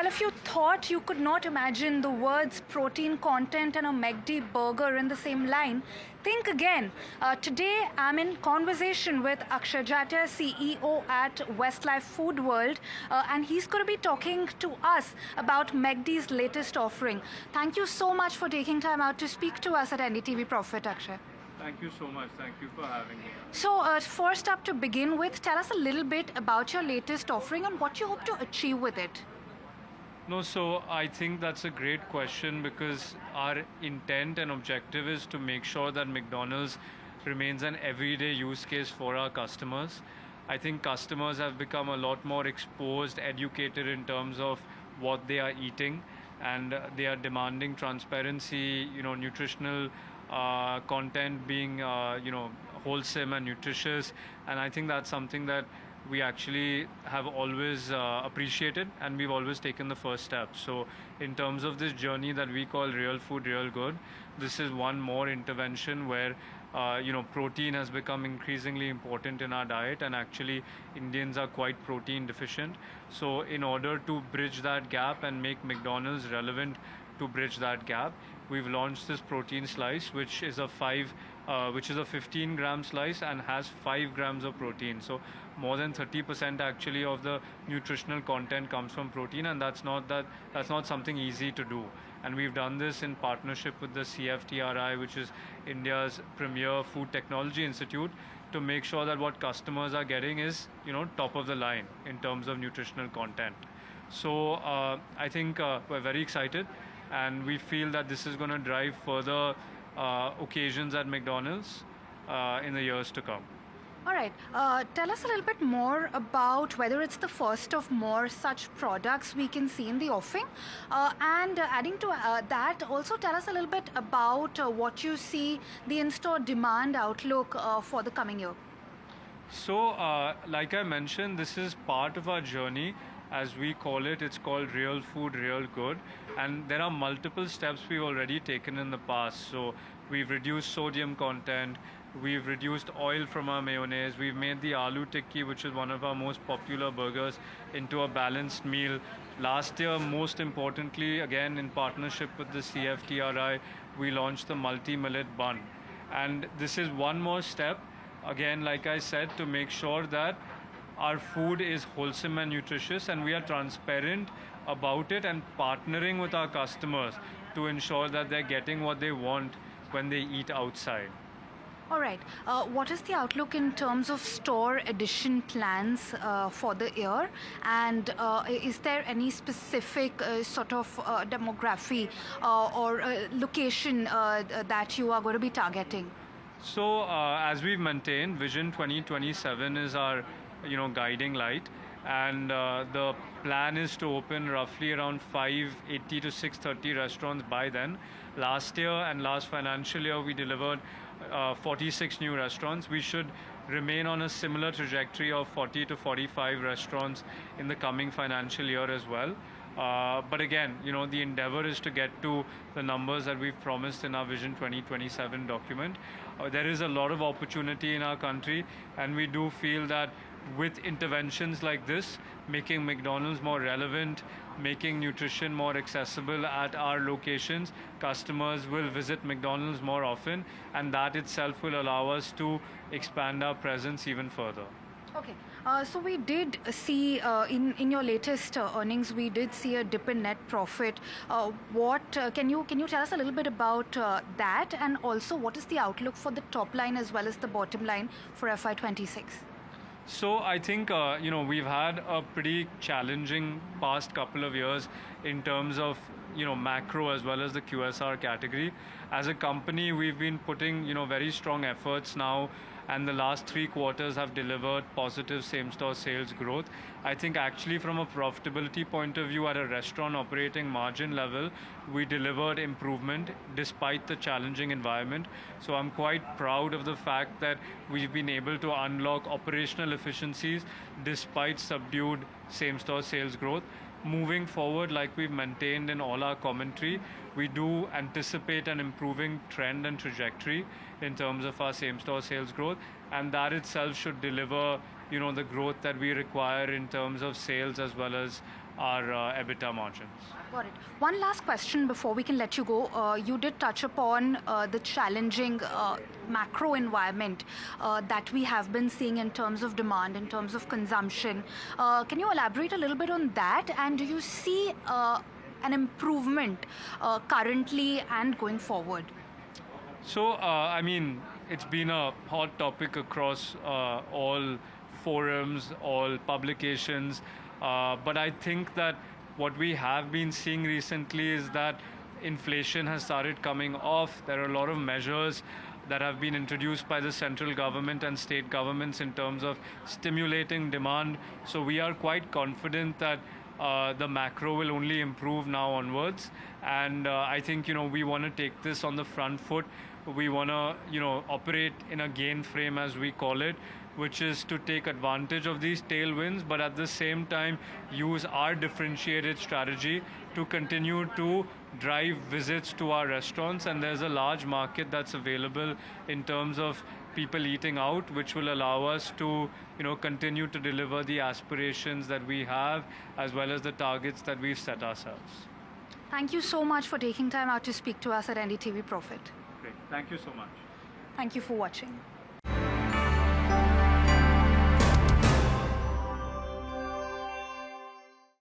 Well, if you thought you could not imagine the words protein content and a McD burger in the same line, think again. Today, I'm in conversation with Akshay Jatia, CEO at Westlife Foodworld, and he's going to be talking to us about McD's latest offering. Thank you so much for taking time out to speak to us at NDTV Profit, Akshay. Thank you so much. Thank you for having me. So, first up to begin with, tell us a little bit about your latest offering and what you hope to achieve with it. No, so I think that's a great question because our intent and objective is to make sure that McDonald's remains an everyday use case for our customers. I think customers have become a lot more exposed, educated in terms of what they are eating, and they are demanding transparency, nutritional content being, wholesome and nutritious. And I think that's something that we actually have always appreciated, and we've always taken the first step. So in terms of this journey that we call Real Food, Real Good, this is one more intervention where protein has become increasingly important in our diet, and actually Indians are quite protein deficient. So in order to bridge that gap and make McDonald's relevant to bridge that gap, we've launched this protein slice, which is a 15-gram slice and has 5 grams of protein. So more than 30% actually of the nutritional content comes from protein, and that's not something easy to do. And we've done this in partnership with the CFTRI, which is India's premier food technology institute, to make sure that what customers are getting is top of the line in terms of nutritional content. So I think we're very excited, and we feel that this is going to drive further occasions at McDonald's in the years to come. All right. Tell us a little bit more about whether it's the first of more such products we can see in the offering. And adding to that, also tell us a little bit about what you see the in-store demand outlook for the coming year. So, like I mentioned, this is part of our journey. As we call it, it's called Real Food, Real Good. And there are multiple steps we've already taken in the past. So we've reduced sodium content, we've reduced oil from our mayonnaise, we've made the aloo tikki, which is one of our most popular burgers, into a balanced meal. Last year, most importantly, again in partnership with the CFTRI, we launched the multi-millet bun. And this is one more step, again, like I said, to make sure that our food is wholesome and nutritious, and we are transparent about it and partnering with our customers to ensure that they're getting what they want when they eat outside. All right. What is the outlook in terms of store addition plans for the year? And is there any specific sort of demography or location that you are going to be targeting? So as we've maintained, Vision 2027 is our guiding light, and the plan is to open roughly around 580 to 630 restaurants by then. Last year and last financial year, we delivered 46 new restaurants. We should remain on a similar trajectory of 40 to 45 restaurants in the coming financial year as well. But again, the endeavor is to get to the numbers that we've promised in our Vision 2027 document. There is a lot of opportunity in our country, and we do feel that with interventions like this, making McDonald's more relevant, making nutrition more accessible at our locations, customers will visit McDonald's more often, and that itself will allow us to expand our presence even further. Okay, so we did see in your latest earnings, we did see a dip in net profit. What can you tell us a little bit about that, and also what is the outlook for the top line as well as the bottom line for FY26? So I think, we've had a pretty challenging past couple of years in terms of, macro as well as the QSR category. As a company, we've been putting, very strong efforts now, and the last 3 quarters have delivered positive same-store sales growth. I think actually from a profitability point of view at a restaurant operating margin level, we delivered improvement despite the challenging environment. So I'm quite proud of the fact that we've been able to unlock operational efficiencies despite subdued same-store sales growth. Moving forward, like we've maintained in all our commentary, we do anticipate an improving trend and trajectory in terms of our same-store sales growth, and that itself should deliver, the growth that we require in terms of sales as well as our EBITDA margins. Got it. One last question before we can let you go. You did touch upon the challenging macro environment that we have been seeing in terms of demand, in terms of consumption. Can you elaborate a little bit on that? And do you see an improvement currently and going forward? So, I mean, it's been a hot topic across all forums, all publications. But I think that what we have been seeing recently is that inflation has started coming off. There are a lot of measures that have been introduced by the central government and state governments in terms of stimulating demand. So we are quite confident that the macro will only improve now onwards. And I think, we want to take this on the front foot. We want to, operate in a gain frame, as we call it, which is to take advantage of these tailwinds, but at the same time use our differentiated strategy to continue to drive visits to our restaurants. And there's a large market that's available in terms of people eating out, which will allow us to, continue to deliver the aspirations that we have, as well as the targets that we've set ourselves. Thank you so much for taking time out to speak to us at NDTV Profit. Great. Thank you so much. Thank you for watching.